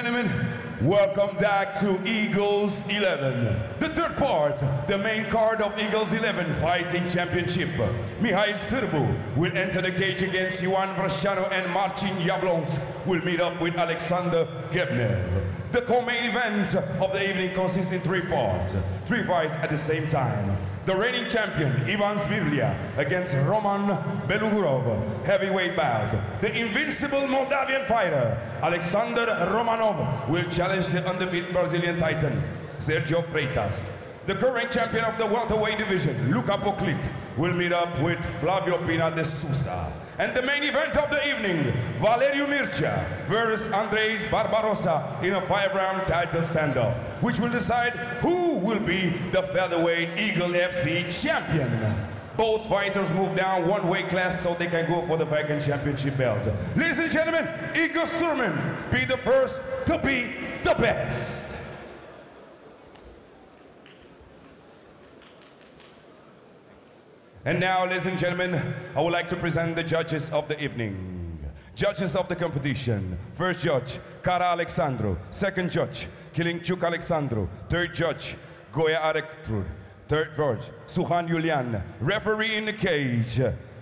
gentlemen, welcome back to Eagles 11. The third part, the main card of Eagles 11 Fighting Championship. Mihail Sirbu will enter the cage against Ioan Vranceanu, and Marcin Jablonsk will meet up with Alexander Gebnev. The co-main event of the evening consists in three parts, three fights at the same time. The reigning champion, Ioan Vranceanu, against Roman Belugurov, heavyweight bout. The invincible Moldavian fighter, Alexander Romanov, will challenge the undefeated Brazilian titan, Sergio Freitas. The current champion of the welterweight division, Luca Poclit, will meet up with Flavio Pina de Sousa. And the main event of the evening, Valeriu Mircea versus Andrei Barbarossa in a 5-round title standoff, which will decide who will be the featherweight Eagle FC champion. Both fighters move down one weight class so they can go for the vacant championship belt. Ladies and gentlemen, Eagle Surman, be the first to be the best. And now, ladies and gentlemen, I would like to present the judges of the evening. Judges of the competition. First judge, Cara Alexandru. Second judge, Kilinciuc Alexandru. Third judge, Goya Arectur. Third judge, Suhan Iulian. Referee in the cage,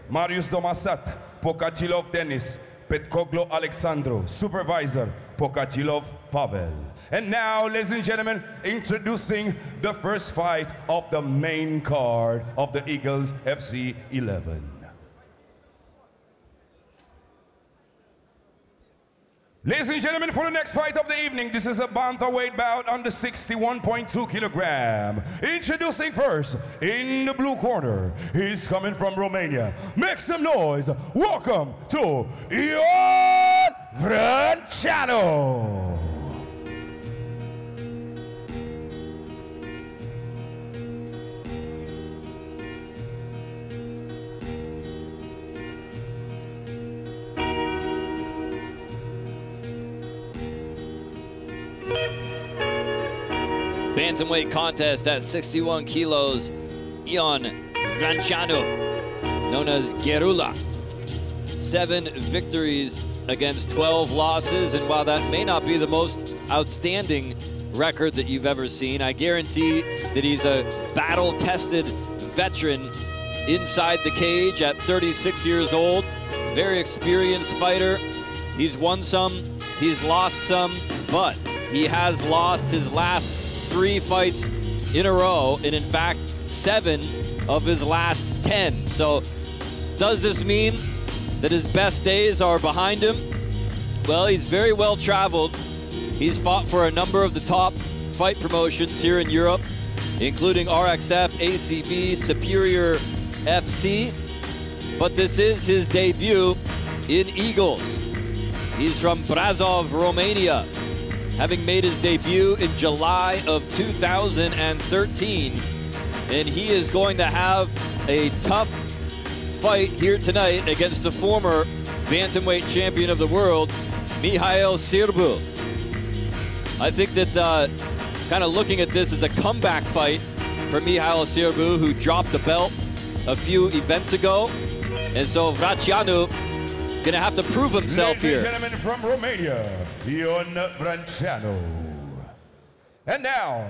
Marius Domasat, Pokatilov Denis, Petkoglu Alexandru. Supervisor, Pokatilov Pavel. And now, ladies and gentlemen, introducing the first fight of the main card of the Eagles FC 11. Ladies and gentlemen, for the next fight of the evening, this is a bantamweight bout under 61.2 kilogram. Introducing first, in the blue corner, he's coming from Romania. Make some noise. Welcome to Ioan Vranceanu. Bantamweight contest at 61 kilos, Ioan Vranceanu, known as Gerula. 7 victories against 12 losses, and while that may not be the most outstanding record that you've ever seen, I guarantee that he's a battle-tested veteran inside the cage at 36 years old. Very experienced fighter. He's won some, he's lost some, but he has lost his last 3 fights in a row, and in fact 7 of his last 10. So does this mean that his best days are behind him? Well, he's very well traveled. He's fought for a number of the top fight promotions here in Europe, including RXF, ACB, Superior FC, but this is his debut in Eagles. He's from Brazov, Romania, having made his debut in July of 2013. And he is going to have a tough fight here tonight against the former bantamweight champion of the world, Mihail Sirbu. I think that kind of looking at this as a comeback fight for Mihail Sirbu, who dropped the belt a few events ago. And so Vranceanu gonna have to prove himself here. Ladies and gentlemen from Romania, Ioan Vranceanu. And now,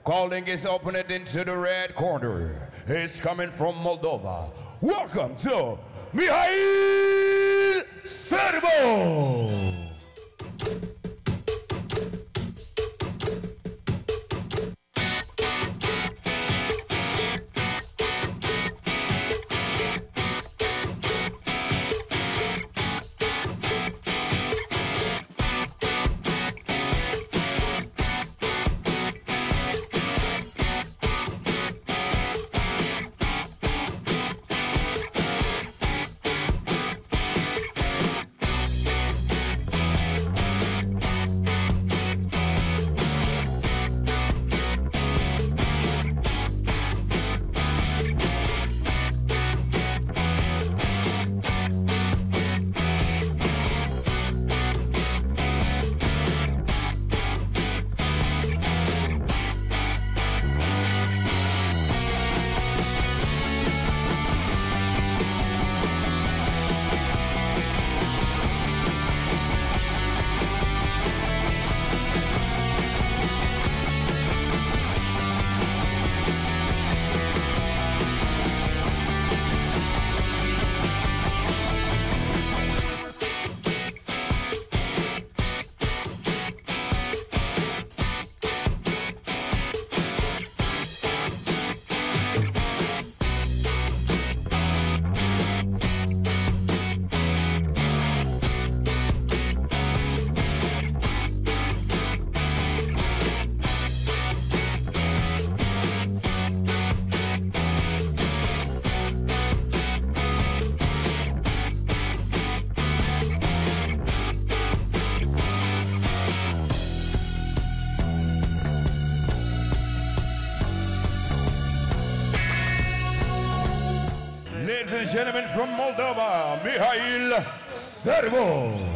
calling his opponent into the red corner, he's coming from Moldova. Welcome to Mihail Sirbu. and gentlemen, from Moldova, Mihail Sirbu.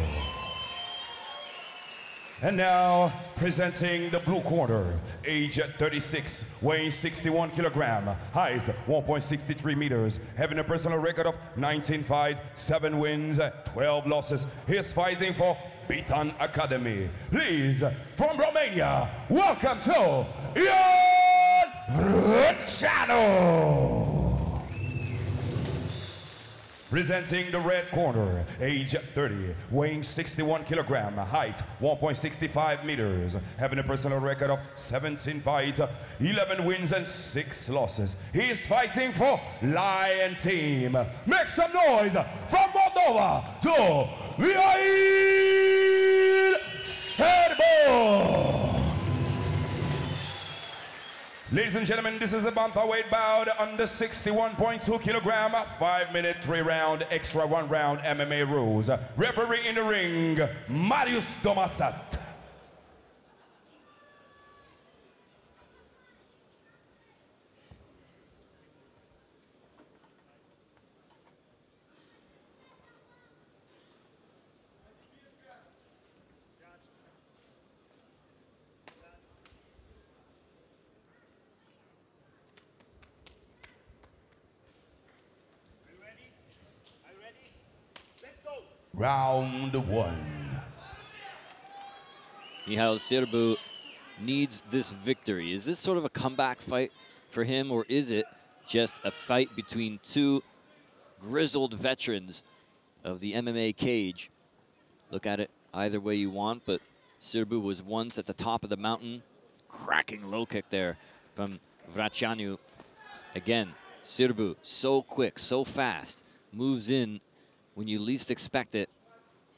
And now, presenting the blue corner, age 36, weighing 61 kilogram, height 1.63 meters, having a personal record of 19 fights, 7 wins, 12 losses. He's fighting for Bantamweight Academy. Please, from Romania, welcome to Ioan Vranceanu. Presenting the red corner, age 30, weighing 61 kilogram, height 1.65 meters, having a personal record of 17 fights, 11 wins and 6 losses. He's fighting for Lion Team. Make some noise from Moldova to Mihail Sirbu. Ladies and gentlemen, this is a Bantamweight bout under 61.2 kilogram, 5-minute, 3-round, extra 1 round MMA rules. Referee in the ring, Marius Tomasat. Round 1. Mihail Sirbu needs this victory. Is this sort of a comeback fight for him, or is it just a fight between two grizzled veterans of the MMA cage? Look at it either way you want, but Sirbu was once at the top of the mountain. Cracking low kick there from Vranceanu. Again, Sirbu, so quick, so fast, moves in when you least expect it.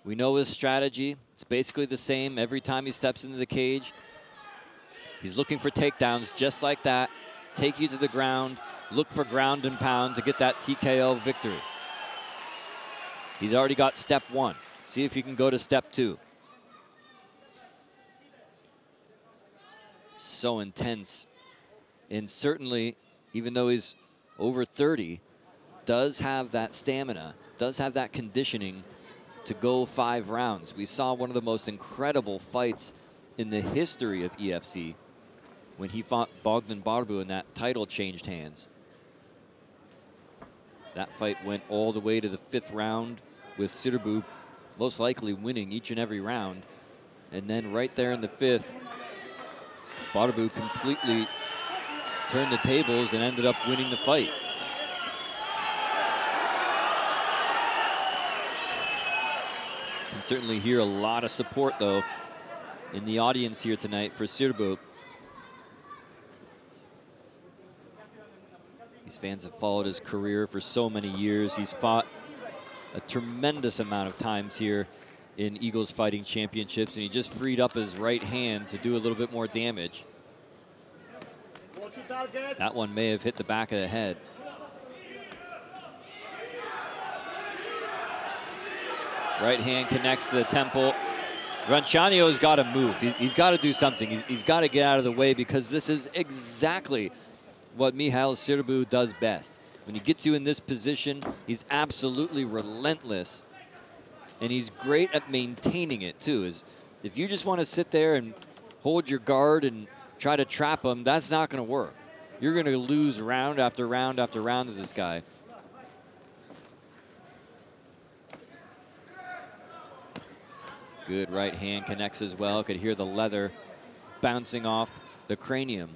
We know his strategy. It's basically the same every time he steps into the cage. He's looking for takedowns just like that. Take you to the ground, look for ground and pound to get that TKO victory. He's already got step 1. See if he can go to step 2. So intense. And certainly, even though he's over 30, does have that stamina, does have that conditioning to go 5 rounds. We saw one of the most incredible fights in the history of EFC when he fought Bogdan Barbu and that title changed hands. That fight went all the way to the 5th round with Sirbu most likely winning each and every round. And then right there in the 5th, Barbu completely turned the tables and ended up winning the fight. Can certainly hear a lot of support, though, in the audience here tonight for Sirbu. These fans have followed his career for so many years. He's fought a tremendous amount of times here in Eagles Fighting Championships, and he just freed up his right hand to do a little bit more damage. That one may have hit the back of the head. Right hand connects to the temple. Vranceanu's got to move. He's got to do something. He's got to get out of the way, because this is exactly what Mihail Sirbu does best. When he gets you in this position, he's absolutely relentless. And he's great at maintaining it, too. If you just want to sit there and hold your guard and try to trap him, that's not going to work. You're going to lose round after round after round to this guy. Good right hand connects as well. Could hear the leather bouncing off the cranium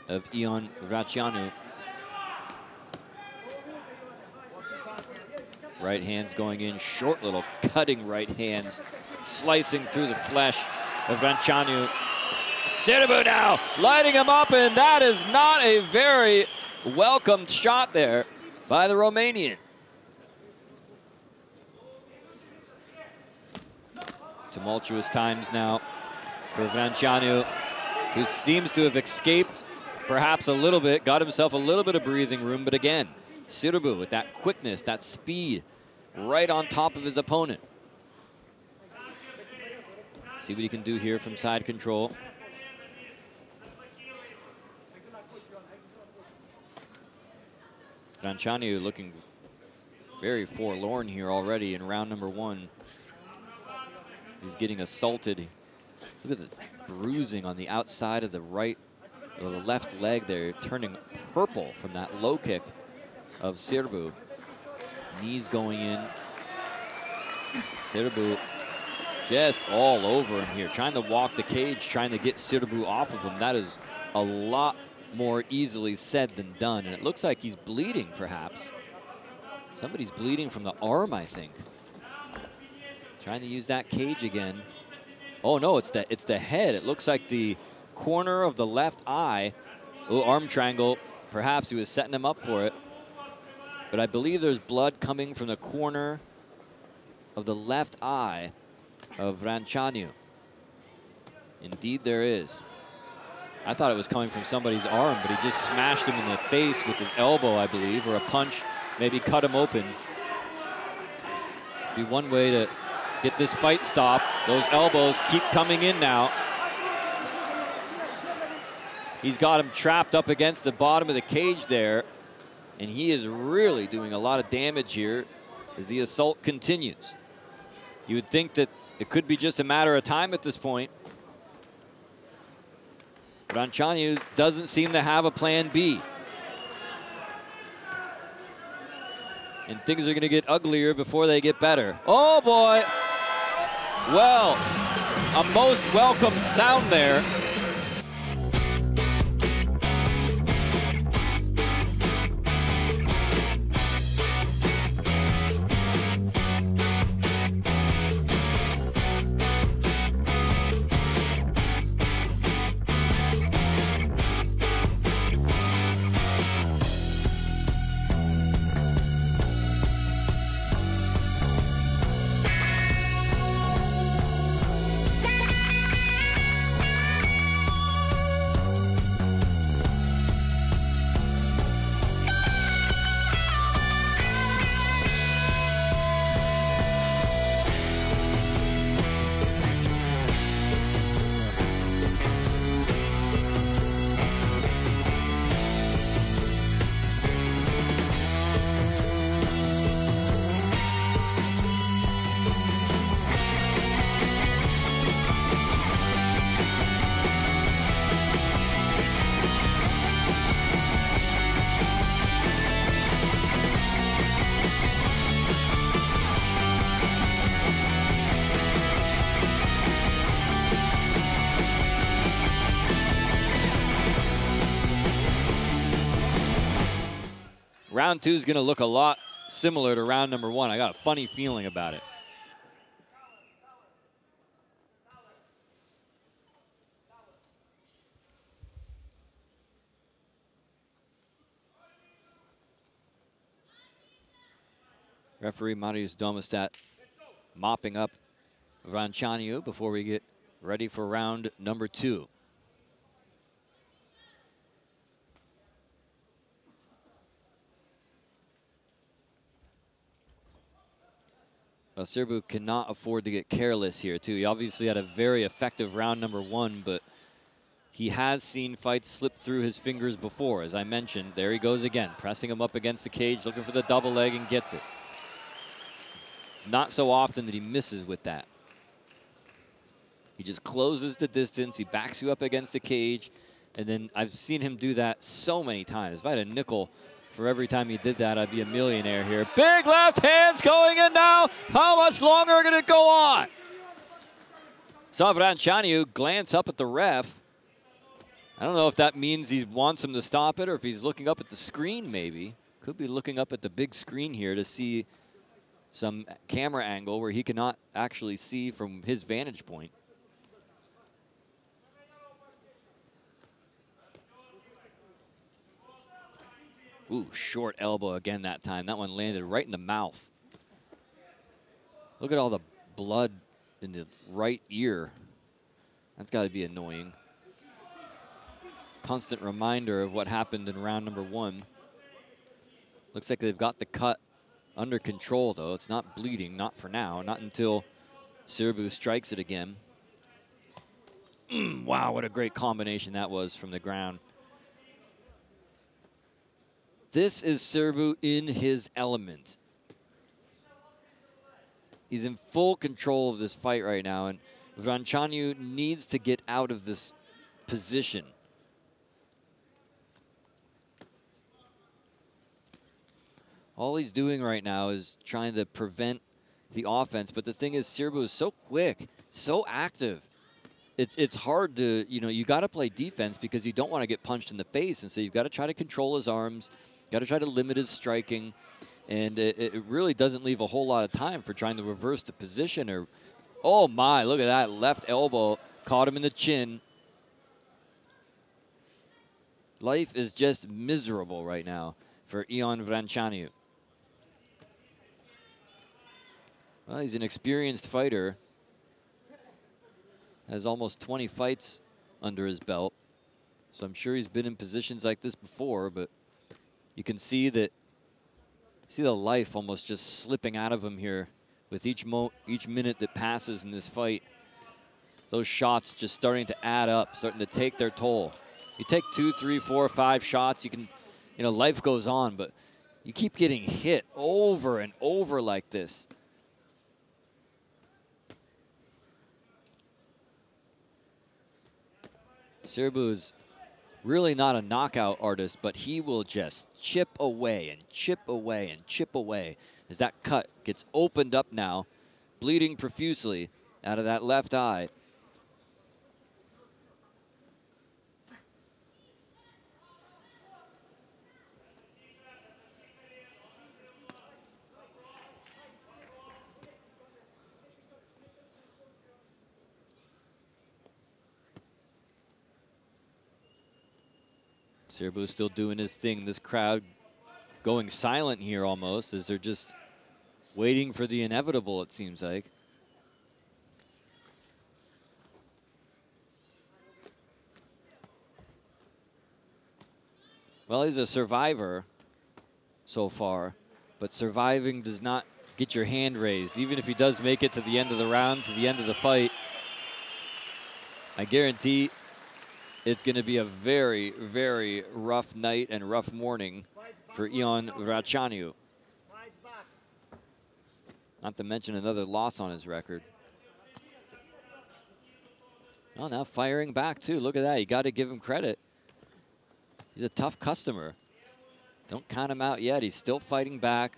of Ioan Vranceanu. Right hands going in, short little cutting right hands, slicing through the flesh of Vranceanu. Sirbu now lighting him up, and that is not a very welcomed shot there by the Romanian. Tumultuous times now for Vranceanu, who seems to have escaped perhaps a little bit, got himself a little bit of breathing room, but again, Sirbu with that quickness, that speed, right on top of his opponent. See what he can do here from side control. Vranceanu looking very forlorn here already in round number 1. He's getting assaulted. Look at the bruising on the outside of the the left leg there, turning purple from that low kick of Sirbu. Knees going in. Sirbu just all over him here, trying to walk the cage, trying to get Sirbu off of him. That is a lot more easily said than done, and it looks like he's bleeding, perhaps. Somebody's bleeding from the arm, I think. Trying to use that cage again. Oh no, it's the head. It looks like the corner of the left eye. Oh, arm triangle. Perhaps he was setting him up for it. But I believe there's blood coming from the corner of the left eye of Vranceanu. Indeed there is. I thought it was coming from somebody's arm, but he just smashed him in the face with his elbow, I believe, or a punch, maybe cut him open. Be one way to get this fight stopped. Those elbows keep coming in now. He's got him trapped up against the bottom of the cage there, and he is really doing a lot of damage here as the assault continues. You would think that it could be just a matter of time at this point. Vranceanu doesn't seem to have a plan B. And things are going to get uglier before they get better. Oh boy! Well, a most welcome sound there. Round 2 is going to look a lot similar to round number 1. I got a funny feeling about it. Referee Marius Domastat mopping up Vranceanu before we get ready for round number 2. Well, Sirbu cannot afford to get careless here, too. He obviously had a very effective round number 1, but he has seen fights slip through his fingers before. As I mentioned, there he goes again, pressing him up against the cage, looking for the double leg, and gets it. It's not so often that he misses with that. He just closes the distance, he backs you up against the cage, and then I've seen him do that so many times. If I had a nickel for every time he did that, I'd be a millionaire here. Big left hands going in now. How much longer are going to go on? Saw Vranceanu glance up at the ref. I don't know if that means he wants him to stop it or if he's looking up at the screen maybe. Could be looking up at the big screen here to see some camera angle where he cannot actually see from his vantage point. Ooh, short elbow again that time. That one landed right in the mouth. Look at all the blood in the right ear. That's got to be annoying. Constant reminder of what happened in round number 1. Looks like they've got the cut under control, though. It's not bleeding, not for now, not until Sirbu strikes it again. Wow, what a great combination that was from the ground. This is Sirbu in his element. He's in full control of this fight right now, and Vranceanu needs to get out of this position. All he's doing right now is trying to prevent the offense, but the thing is, Sirbu is so quick, so active. It's hard to, you got to play defense because you don't want to get punched in the face, and so you've got to try to control his arms, got to try to limit his striking, and it really doesn't leave a whole lot of time for trying to reverse the position. Or, oh my, look at that left elbow, caught him in the chin. Life is just miserable right now for Ioan Vranceanu. Well, he's an experienced fighter. Has almost 20 fights under his belt. So I'm sure he's been in positions like this before, but you can see that, see the life almost just slipping out of him here with each minute that passes in this fight. Those shots just starting to add up, starting to take their toll. You take 2, 3, 4, 5 shots, you can, life goes on, but you keep getting hit over and over like this. Sirbu is really not a knockout artist, but he will just chip away and chip away and chip away as that cut gets opened up now, bleeding profusely out of that left eye. Sirbu still doing his thing. This crowd going silent here almost as they're just waiting for the inevitable, it seems like. Well, he's a survivor so far, but surviving does not get your hand raised. Even if he does make it to the end of the round, to the end of the fight, I guarantee it's going to be a very, very rough night and rough morning for Ioan Vranceanu. Not to mention another loss on his record. Oh, now firing back too. Look at that. You got to give him credit. He's a tough customer. Don't count him out yet. He's still fighting back.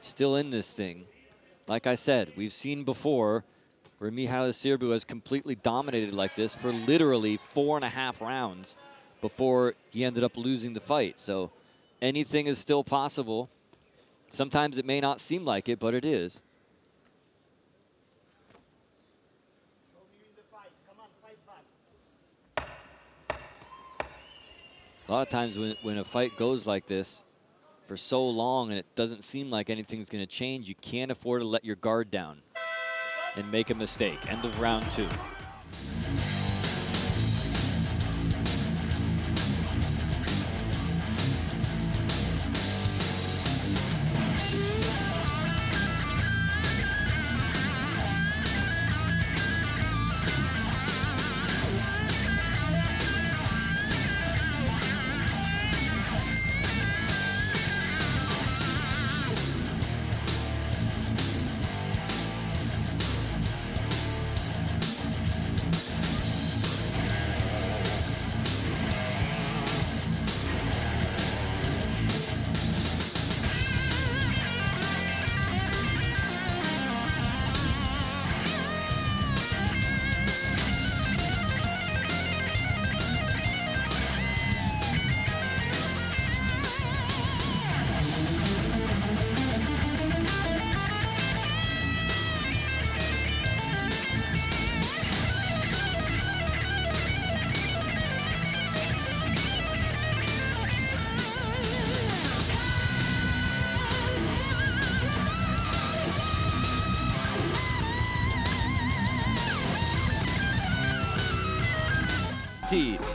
Still in this thing. Like I said, we've seen before where Mihail Sirbu has completely dominated like this for literally 4.5 rounds before he ended up losing the fight. So anything is still possible. Sometimes it may not seem like it, but it is. A lot of times when a fight goes like this for so long and it doesn't seem like anything's going to change, you can't afford to let your guard down and make a mistake. End of round 2.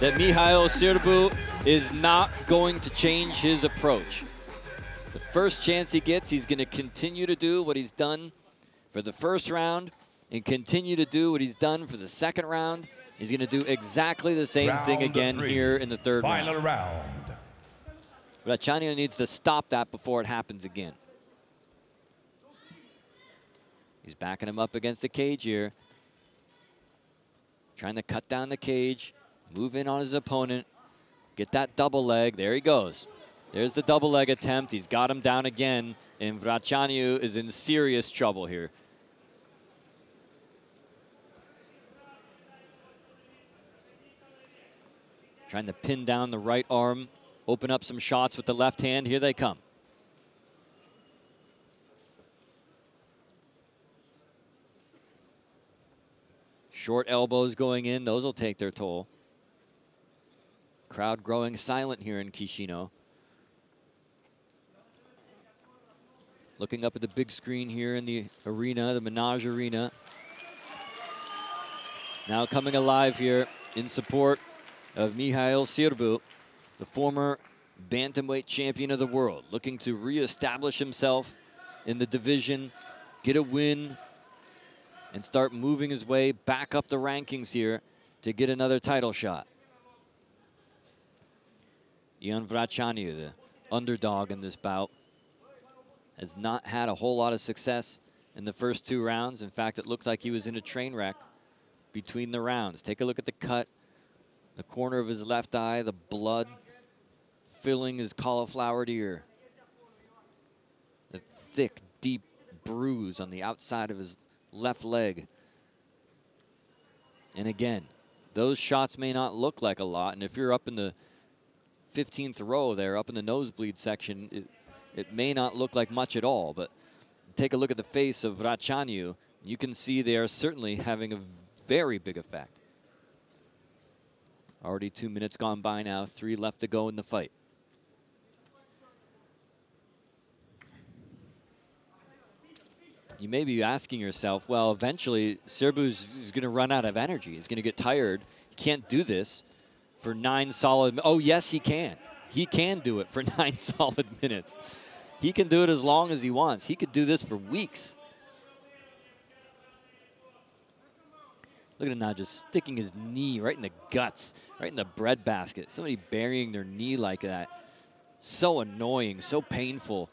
That Mihail Sirbu is not going to change his approach. The first chance he gets, he's going to continue to do what he's done for the first round and continue to do what he's done for the second round. He's going to do exactly the same thing again here in the third round. Final round. Vranceanu needs to stop that before it happens again. He's backing him up against the cage here. Trying to cut down the cage, move in on his opponent, get that double leg. There he goes. There's the double leg attempt. He's got him down again, and Vranceanu is in serious trouble here. Trying to pin down the right arm, open up some shots with the left hand. Here they come. Short elbows going in. Those will take their toll. Crowd growing silent here in Chisinau. Looking up at the big screen here in the arena, the Menage Arena. Now coming alive here in support of Mihail Sirbu, the former bantamweight champion of the world, looking to reestablish himself in the division, get a win, and start moving his way back up the rankings here to get another title shot. Ioan Vranceanu, the underdog in this bout, has not had a whole lot of success in the first 2 rounds. In fact, it looked like he was in a train wreck between the rounds. Take a look at the cut, the corner of his left eye, the blood filling his cauliflowered ear. The thick, deep bruise on the outside of his left leg. And again, those shots may not look like a lot, and if you're up in the 15th row there, up in the nosebleed section, it may not look like much at all, but take a look at the face of Vranceanu. You can see they are certainly having a very big effect. Already 2 minutes gone by now, 3 left to go in the fight. You may be asking yourself, well, eventually Sirbu is going to run out of energy. He's going to get tired. He can't do this for 9 solid minutes. Oh, yes, he can. He can do it for 9 solid minutes. He can do it as long as he wants. He could do this for weeks. Look at him now, just sticking his knee right in the guts, right in the breadbasket. Somebody burying their knee like that. So annoying, so painful.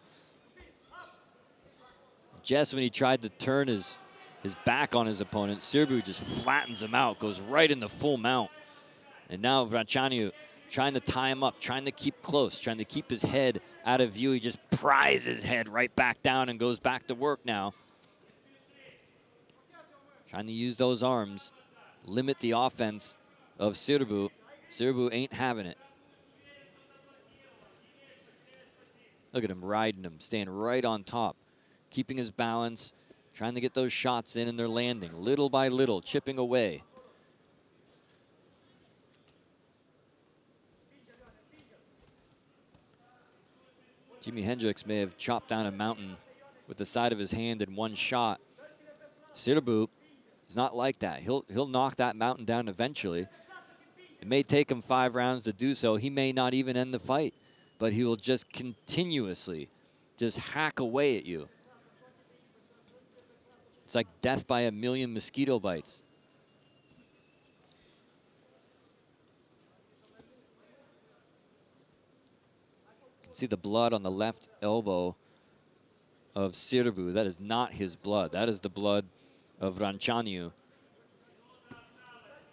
Just when he tried to turn his back on his opponent, Sirbu just flattens him out, goes right in the full mount. And now Vranceanu trying to tie him up, trying to keep close, trying to keep his head out of view. He just pries his head right back down and goes back to work now. Trying to use those arms, limit the offense of Sirbu. Sirbu ain't having it. Look at him riding him, staying right on top, keeping his balance, trying to get those shots in, and they're landing little by little, chipping away. Jimi Hendrix may have chopped down a mountain with the side of his hand in one shot. Sirbu is not like that. He'll knock that mountain down eventually. It may take him 5 rounds to do so. He may not even end the fight, but he will just continuously just hack away at you. It's like death by a million mosquito bites. See the blood on the left elbow of Sirbu. That is not his blood. That is the blood of Vranceanu.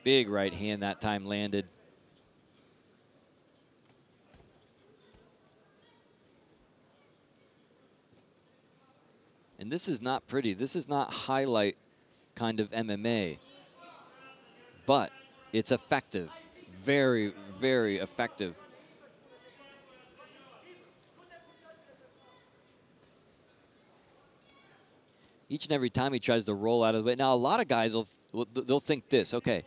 Big right hand that time landed. And this is not pretty. This is not highlight kind of MMA. But it's effective. Very, very effective. Each and every time he tries to roll out of the way. Now, a lot of guys, they'll think this, okay,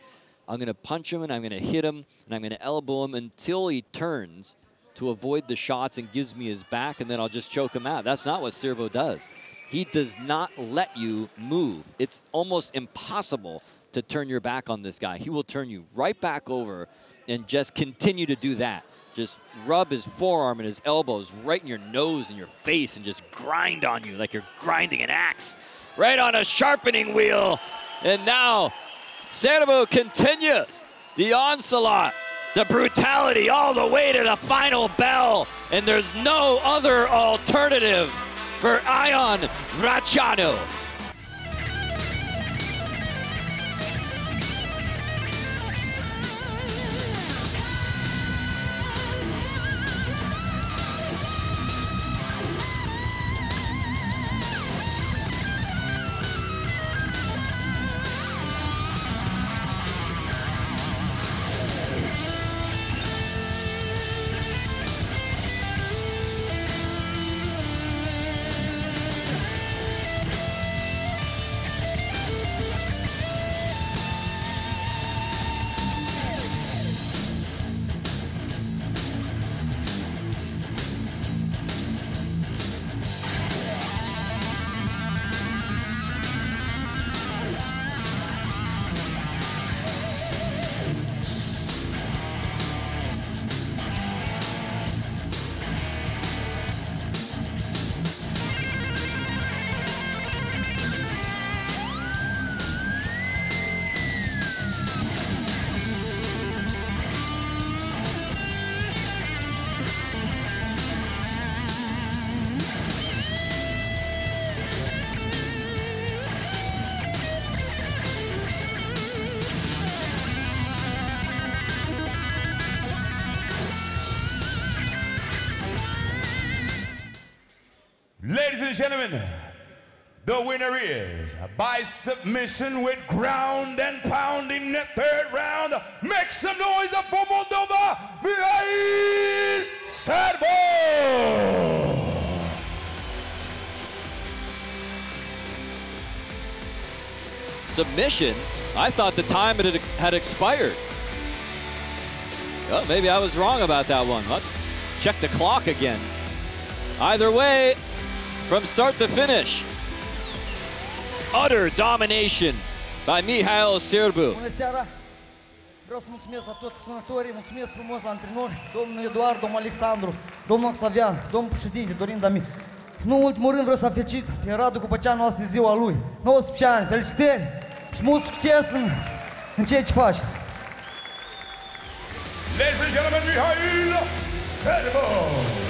I'm going to punch him and I'm going to hit him and I'm going to elbow him until he turns to avoid the shots and gives me his back, and then I'll just choke him out. That's not what Sirbu does. He does not let you move. It's almost impossible to turn your back on this guy. He will turn you right back over and just continue to do that. Just rub his forearm and his elbows right in your nose and your face and just grind on you like you're grinding an axe. Right on a sharpening wheel. And now Sirbu continues the onslaught, the brutality all the way to the final bell. And there's no other alternative for Ioan Vranceanu. and gentlemen, the winner is by submission with ground and pound in the third round. Make some noise for Moldova, Mihail Sirbu! Submission? I thought the time had expired. Well, maybe I was wrong about that one. Let's check the clock again. Either way, from start to finish, utter domination by Mihail Sirbu. Bună seara! Vreau să mulțumesc la toți sunătorii, mulțumesc frumos la antrenori, domnul Eduard, domnul Alexandru, domnul Octavian, domnul președinte, Dorin Dami. Și nu în ultimul rând vreau să felicit pe Radu cu cea noastră ziua lui. 19 ani, felicitări și mult succes în ceea ce faci. Ladies and gentlemen, Mihail Sirbu!